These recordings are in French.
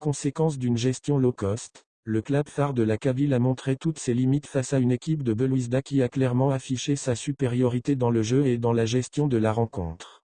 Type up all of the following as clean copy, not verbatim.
Conséquence d'une gestion low-cost, le club phare de la Kabylie a montré toutes ses limites face à une équipe de Belouizdad qui a clairement affiché sa supériorité dans le jeu et dans la gestion de la rencontre.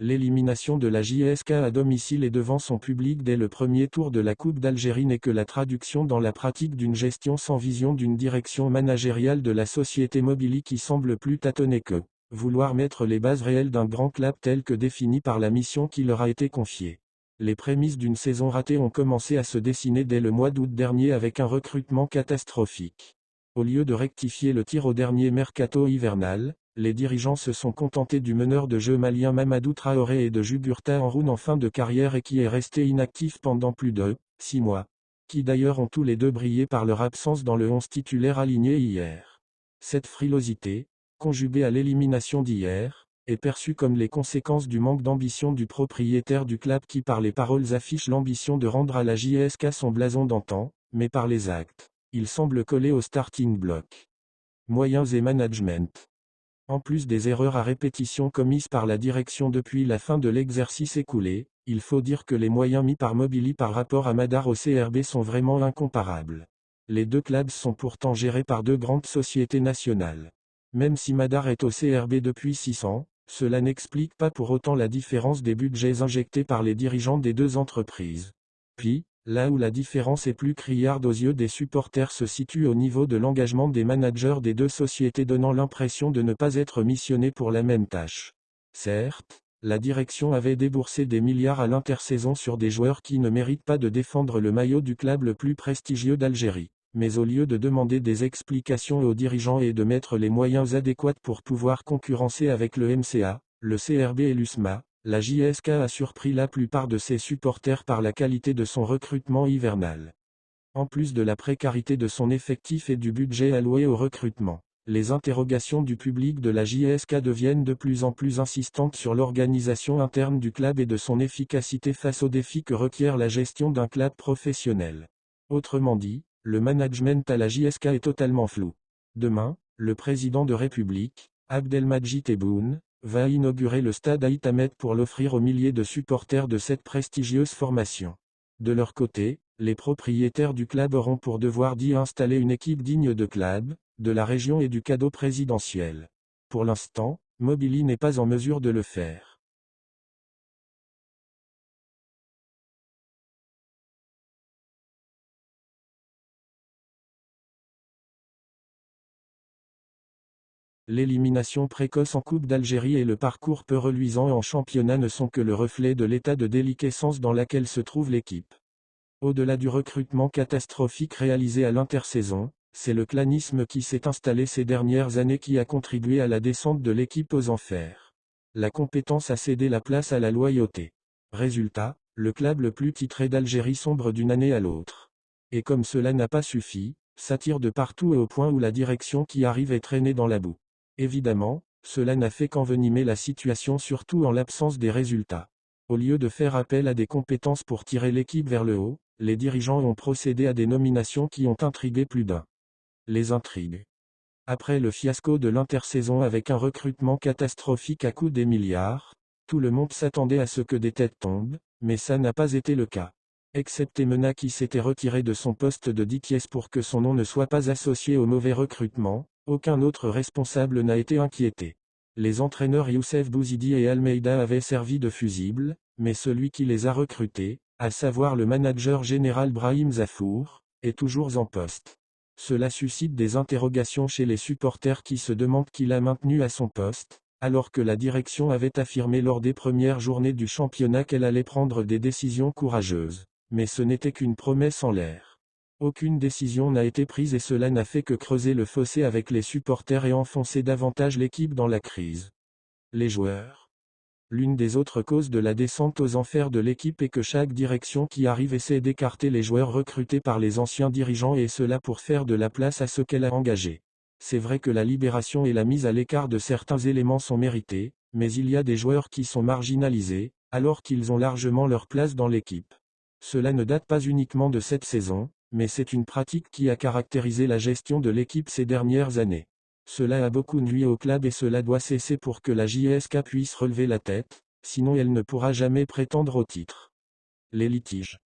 L'élimination de la JSK à domicile et devant son public dès le premier tour de la Coupe d'Algérie n'est que la traduction dans la pratique d'une gestion sans vision d'une direction managériale de la société Mobily qui semble plus tâtonner que vouloir mettre les bases réelles d'un grand club tel que défini par la mission qui leur a été confiée. Les prémices d'une saison ratée ont commencé à se dessiner dès le mois d'août dernier avec un recrutement catastrophique. Au lieu de rectifier le tir au dernier mercato hivernal, les dirigeants se sont contentés du meneur de jeu malien Mamadou Traoré et de Juburta Enroun en fin de carrière et qui est resté inactif pendant plus de 6 mois. Qui d'ailleurs ont tous les deux brillé par leur absence dans le 11 titulaire aligné hier. Cette frilosité, conjuguée à l'élimination d'hier, est perçue comme les conséquences du manque d'ambition du propriétaire du club qui par les paroles affiche l'ambition de rendre à la JSK son blason d'antan, mais par les actes, il semble coller au starting block. Moyens et management. En plus des erreurs à répétition commises par la direction depuis la fin de l'exercice écoulé, il faut dire que les moyens mis par Mobily par rapport à Madar au CRB sont vraiment incomparables. Les deux clubs sont pourtant gérés par deux grandes sociétés nationales. Même si Madar est au CRB depuis 6 ans, cela n'explique pas pour autant la différence des budgets injectés par les dirigeants des deux entreprises. Puis, là où la différence est plus criarde aux yeux des supporters se situe au niveau de l'engagement des managers des deux sociétés donnant l'impression de ne pas être missionnés pour la même tâche. Certes, la direction avait déboursé des milliards à l'intersaison sur des joueurs qui ne méritent pas de défendre le maillot du club le plus prestigieux d'Algérie. Mais au lieu de demander des explications aux dirigeants et de mettre les moyens adéquats pour pouvoir concurrencer avec le MCA, le CRB et l'USMA, la JSK a surpris la plupart de ses supporters par la qualité de son recrutement hivernal. En plus de la précarité de son effectif et du budget alloué au recrutement, les interrogations du public de la JSK deviennent de plus en plus insistantes sur l'organisation interne du club et de son efficacité face aux défis que requiert la gestion d'un club professionnel. Autrement dit, le management à la JSK est totalement flou. Demain, le président de République, Abdelmadjid Tebboune, va inaugurer le stade Aït Ahmed pour l'offrir aux milliers de supporters de cette prestigieuse formation. De leur côté, les propriétaires du club auront pour devoir d'y installer une équipe digne de club, de la région et du cadeau présidentiel. Pour l'instant, Mobily n'est pas en mesure de le faire. L'élimination précoce en Coupe d'Algérie et le parcours peu reluisant en championnat ne sont que le reflet de l'état de déliquescence dans laquelle se trouve l'équipe. Au-delà du recrutement catastrophique réalisé à l'intersaison, c'est le clanisme qui s'est installé ces dernières années qui a contribué à la descente de l'équipe aux enfers. La compétence a cédé la place à la loyauté. Résultat, le club le plus titré d'Algérie sombre d'une année à l'autre. Et comme cela n'a pas suffi, s'attire de partout et au point où la direction qui arrive est traînée dans la boue. Évidemment, cela n'a fait qu'envenimer la situation surtout en l'absence des résultats. Au lieu de faire appel à des compétences pour tirer l'équipe vers le haut, les dirigeants ont procédé à des nominations qui ont intrigué plus d'un. Les intrigues. Après le fiasco de l'intersaison avec un recrutement catastrophique à coût des milliards, tout le monde s'attendait à ce que des têtes tombent, mais ça n'a pas été le cas. Excepté Mena qui s'était retiré de son poste de Dikies pour que son nom ne soit pas associé au mauvais recrutement, aucun autre responsable n'a été inquiété. Les entraîneurs Youssef Bouzidi et Almeida avaient servi de fusibles, mais celui qui les a recrutés, à savoir le manager général Brahim Zafour, est toujours en poste. Cela suscite des interrogations chez les supporters qui se demandent qui l'a maintenu à son poste, alors que la direction avait affirmé lors des premières journées du championnat qu'elle allait prendre des décisions courageuses. Mais ce n'était qu'une promesse en l'air. Aucune décision n'a été prise et cela n'a fait que creuser le fossé avec les supporters et enfoncer davantage l'équipe dans la crise. Les joueurs. L'une des autres causes de la descente aux enfers de l'équipe est que chaque direction qui arrive essaie d'écarter les joueurs recrutés par les anciens dirigeants et cela pour faire de la place à ceux qu'elle a engagés. C'est vrai que la libération et la mise à l'écart de certains éléments sont méritées, mais il y a des joueurs qui sont marginalisés, alors qu'ils ont largement leur place dans l'équipe. Cela ne date pas uniquement de cette saison, mais c'est une pratique qui a caractérisé la gestion de l'équipe ces dernières années. Cela a beaucoup nui au club et cela doit cesser pour que la JSK puisse relever la tête, sinon elle ne pourra jamais prétendre au titre. Les litiges.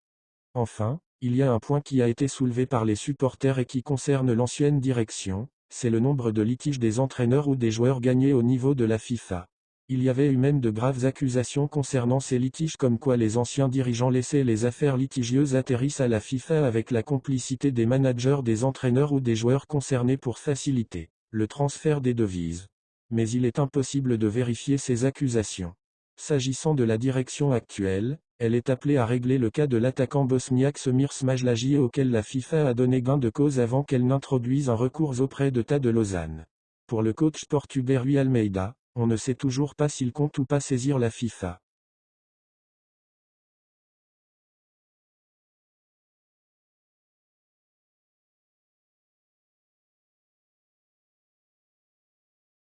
Enfin, il y a un point qui a été soulevé par les supporters et qui concerne l'ancienne direction, c'est le nombre de litiges des entraîneurs ou des joueurs gagnés au niveau de la FIFA. Il y avait eu même de graves accusations concernant ces litiges comme quoi les anciens dirigeants laissaient les affaires litigieuses atterrissent à la FIFA avec la complicité des managers des entraîneurs ou des joueurs concernés pour faciliter le transfert des devises. Mais il est impossible de vérifier ces accusations. S'agissant de la direction actuelle, elle est appelée à régler le cas de l'attaquant bosniaque Semir Smajlaji auquel la FIFA a donné gain de cause avant qu'elle n'introduise un recours auprès de TA de Lausanne. Pour le coach portugais Rui Almeida, on ne sait toujours pas s'il compte ou pas saisir la FIFA.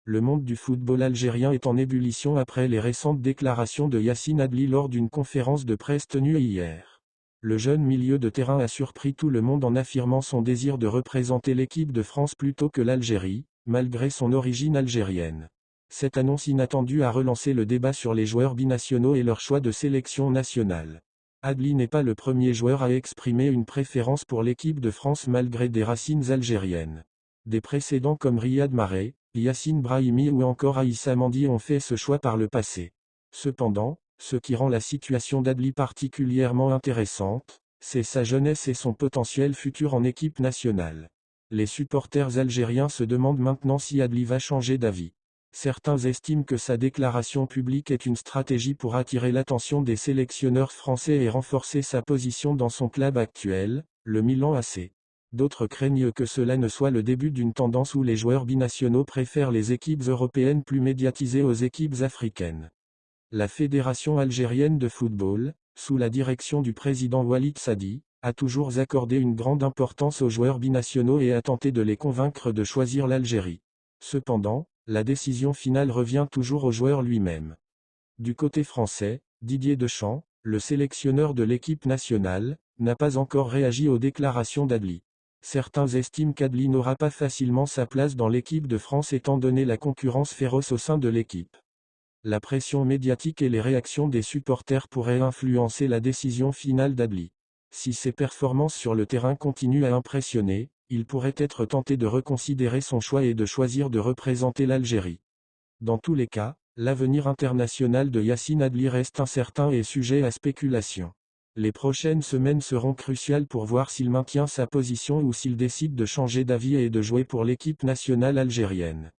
Le monde du football algérien est en ébullition après les récentes déclarations de Yacine Adli lors d'une conférence de presse tenue hier. Le jeune milieu de terrain a surpris tout le monde en affirmant son désir de représenter l'équipe de France plutôt que l'Algérie, malgré son origine algérienne. Cette annonce inattendue a relancé le débat sur les joueurs binationaux et leur choix de sélection nationale. Adli n'est pas le premier joueur à exprimer une préférence pour l'équipe de France malgré des racines algériennes. Des précédents comme Riyad Mahrez, Yacine Brahimi ou encore Aïssa Mandi ont fait ce choix par le passé. Cependant, ce qui rend la situation d'Adli particulièrement intéressante, c'est sa jeunesse et son potentiel futur en équipe nationale. Les supporters algériens se demandent maintenant si Adli va changer d'avis. Certains estiment que sa déclaration publique est une stratégie pour attirer l'attention des sélectionneurs français et renforcer sa position dans son club actuel, le Milan AC. D'autres craignent que cela ne soit le début d'une tendance où les joueurs binationaux préfèrent les équipes européennes plus médiatisées aux équipes africaines. La Fédération algérienne de football, sous la direction du président Walid Sadi, a toujours accordé une grande importance aux joueurs binationaux et a tenté de les convaincre de choisir l'Algérie. Cependant, la décision finale revient toujours au joueur lui-même. Du côté français, Didier Deschamps, le sélectionneur de l'équipe nationale, n'a pas encore réagi aux déclarations d'Adli. Certains estiment qu'Adli n'aura pas facilement sa place dans l'équipe de France étant donné la concurrence féroce au sein de l'équipe. La pression médiatique et les réactions des supporters pourraient influencer la décision finale d'Adli. Si ses performances sur le terrain continuent à impressionner, il pourrait être tenté de reconsidérer son choix et de choisir de représenter l'Algérie. Dans tous les cas, l'avenir international de Yacine Adli reste incertain et sujet à spéculation. Les prochaines semaines seront cruciales pour voir s'il maintient sa position ou s'il décide de changer d'avis et de jouer pour l'équipe nationale algérienne.